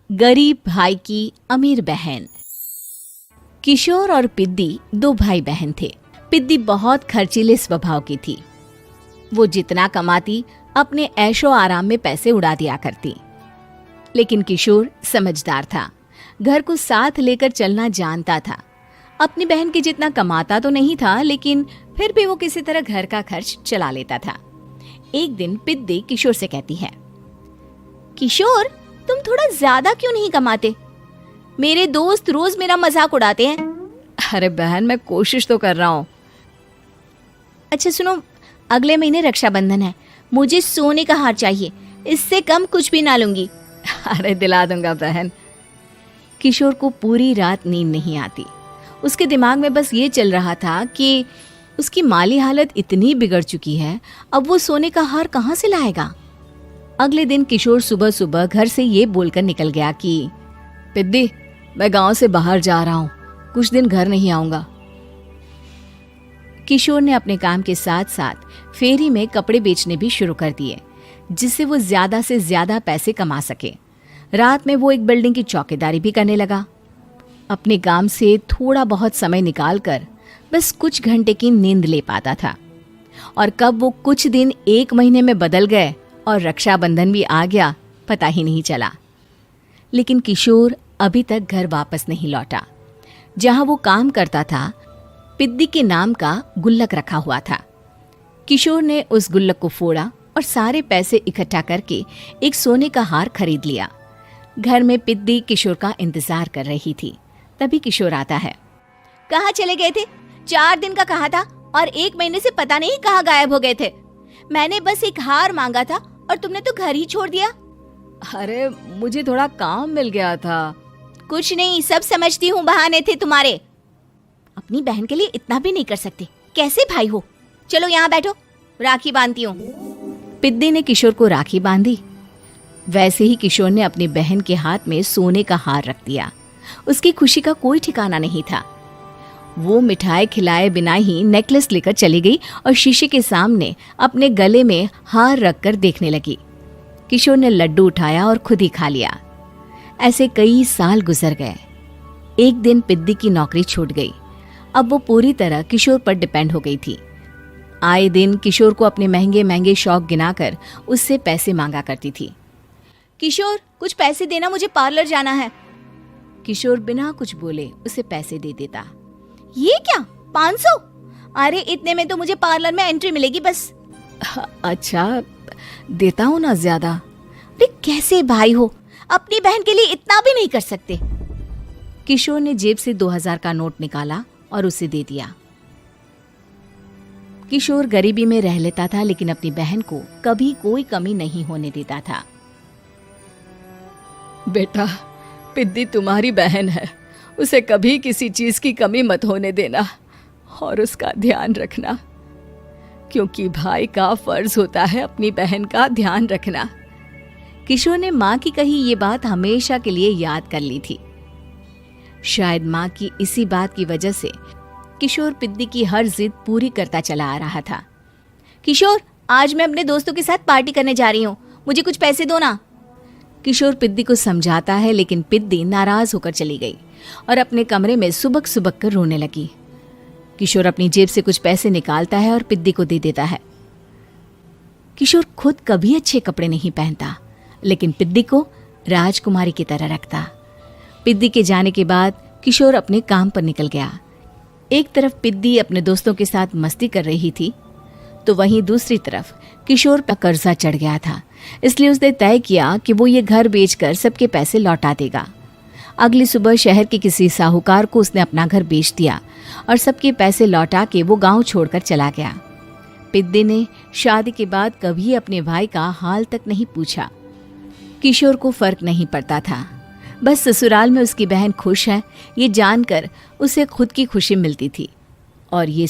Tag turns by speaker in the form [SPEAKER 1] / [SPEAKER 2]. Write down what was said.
[SPEAKER 1] गरीब भाई की अमीर बहन। किशोर और पिद्दी दो भाई बहन थे। पिद्दी बहुत खर्चीले स्वभाव की थी। वो जितना कमाती अपने ऐशो आराम में पैसे उड़ा दिया करती। लेकिन किशोर समझदार था, घर को साथ लेकर चलना जानता था। अपनी बहन के जितना कमाता तो नहीं था, लेकिन फिर भी वो किसी तरह घर का खर्च चला लेता था। एक दिन पिद्दी किशोर से कहती है, किशोर, तुम थोड़ा ज्यादा क्यों नहीं कमाते? मेरे दोस्त रोज मेरा मजाक उड़ाते हैं।
[SPEAKER 2] अरे बहन, मैं कोशिश तो कर रहा हूँ।
[SPEAKER 1] अच्छा सुनो, अगले महीने रक्षाबंधन है, मुझे सोने का हार चाहिए, इससे कम कुछ भी ना लूंगी।
[SPEAKER 2] अरे दिला दूंगा बहन।
[SPEAKER 1] किशोर को पूरी रात नींद नहीं आती। उसके दिमाग में बस ये चल रहा था कि उसकी माली हालत इतनी बिगड़ चुकी है, अब वो सोने का हार कहाँ से लाएगा। अगले दिन किशोर सुबह सुबह घर से ये बोलकर निकल गया कि
[SPEAKER 2] पिद्दी, मैं गांव से बाहर जा रहा हूँ, कुछ दिन घर नहीं आऊंगा।
[SPEAKER 1] किशोर ने अपने काम के साथ साथ फेरी में कपड़े बेचने भी शुरू कर दिए, जिससे वो ज्यादा से ज्यादा पैसे कमा सके। रात में वो एक बिल्डिंग की चौकीदारी भी करने लगा। अपने काम से थोड़ा बहुत समय निकालकर बस कुछ घंटे की नींद ले पाता था। और कब वो कुछ दिन एक महीने में बदल गए और रक्षाबंधन भी आ गया, पता ही नहीं चला। लेकिन किशोर अभी तक घर वापस नहीं लौटा। जहां वो काम करता था, पिद्दी के नाम का गुल्लक रखा हुआ था। किशोर ने उस गुल्लक को फोड़ा और सारे पैसे इकट्ठा करके एक सोने का हार खरीद लिया। घर में पिद्दी किशोर का इंतजार कर रही थी। तभी किशोर आता है। कहाँ चले गए थे? 4 दिन का कहा था और 1 महीने से पता नहीं कहाँ गायब हो गए थे। मैंने बस एक हार मांगा था और तुमने तो घर ही छोड़ दिया।
[SPEAKER 2] अरे मुझे थोड़ा काम मिल गया था।
[SPEAKER 1] कुछ नहीं, सब समझती हूँ, बहाने थे तुम्हारे। अपनी बहन के लिए इतना भी नहीं कर सकते, कैसे भाई हो? चलो यहाँ बैठो, राखी बांधती हूँ। पिद्दी ने किशोर को राखी बांधी। वैसे ही किशोर ने अपनी बहन के हाथ में सोने का हार रख दिया। उसकी खुशी का कोई ठिकाना नहीं था। वो मिठाई खिलाए बिना ही नेकलेस लेकर चली गई और शीशे के सामने अपने गले में हार रखकर देखने लगी। किशोर ने लड्डू उठाया और खुद ही खा लिया। ऐसे कई साल गुजर गए। एक दिन पिद्दी की नौकरी छूट गई। अब वो पूरी तरह किशोर पर डिपेंड हो गई थी। आए दिन किशोर को अपने महंगे महंगे शौक गिनाकर उससे पैसे मांगा करती थी। किशोर, कुछ पैसे देना, मुझे पार्लर जाना है। किशोर बिना कुछ बोले उसे पैसे दे देता। ये क्या, 500? अरे इतने में तो मुझे पार्लर में एंट्री मिलेगी बस।
[SPEAKER 2] अच्छा, देता हूँ ना ज्यादा।
[SPEAKER 1] अरे कैसे भाई हो, अपनी बहन के लिए इतना भी नहीं कर सकते। किशोर ने जेब से 2000 का नोट निकाला और उसे दे दिया। किशोर गरीबी में रह लेता था, लेकिन अपनी बहन को कभी कोई कमी नहीं होने देता था।
[SPEAKER 2] बेटा, पिद्दी तुम्हारी बहन है, उसे कभी किसी चीज की कमी मत होने देना और उसका ध्यान रखना, क्योंकि भाई का फर्ज होता है अपनी बहन का ध्यान रखना।
[SPEAKER 1] किशोर ने माँ की कही ये बात हमेशा के लिए याद कर ली थी। शायद माँ की इसी बात की वजह से किशोर पिद्दी की हर जिद पूरी करता चला आ रहा था। किशोर, आज मैं अपने दोस्तों के साथ पार्टी करने जा रही हूँ, मुझे कुछ पैसे दो ना। किशोर पिद्दी को समझाता है, लेकिन पिद्दी नाराज होकर चली गई और अपने कमरे में सुबक सुबक कर रोने लगी। किशोर अपनी जेब से कुछ पैसे निकालता है और पिद्दी को दे देता है। किशोर खुद कभी अच्छे कपड़े नहीं पहनता, लेकिन पिद्दी को राजकुमारी की तरह रखता। पिद्दी के जाने के बाद किशोर अपने काम पर निकल गया। एक तरफ पिद्दी अपने दोस्तों के साथ मस्ती कर रही थी, तो वहीं दूसरी तरफ किशोर का कर्जा चढ़ गया था। इसलिए उसने तय किया कि वो ये घर बेचकर सबके पैसे लौटा देगा। अगली सुबह शहर के किसी साहूकार को उसने अपना घर बेच दिया और सबके पैसे लौटा के वो गांव छोड़कर चला गया। पिद्दी ने शादी के बाद कभी अपने भाई का हाल तक नहीं पूछा। किशोर को फर्क नहीं पड़ता था, बस ससुराल में उसकी बहन खुश है ये जानकर उसे खुद की खुशी मिलती थी। और ये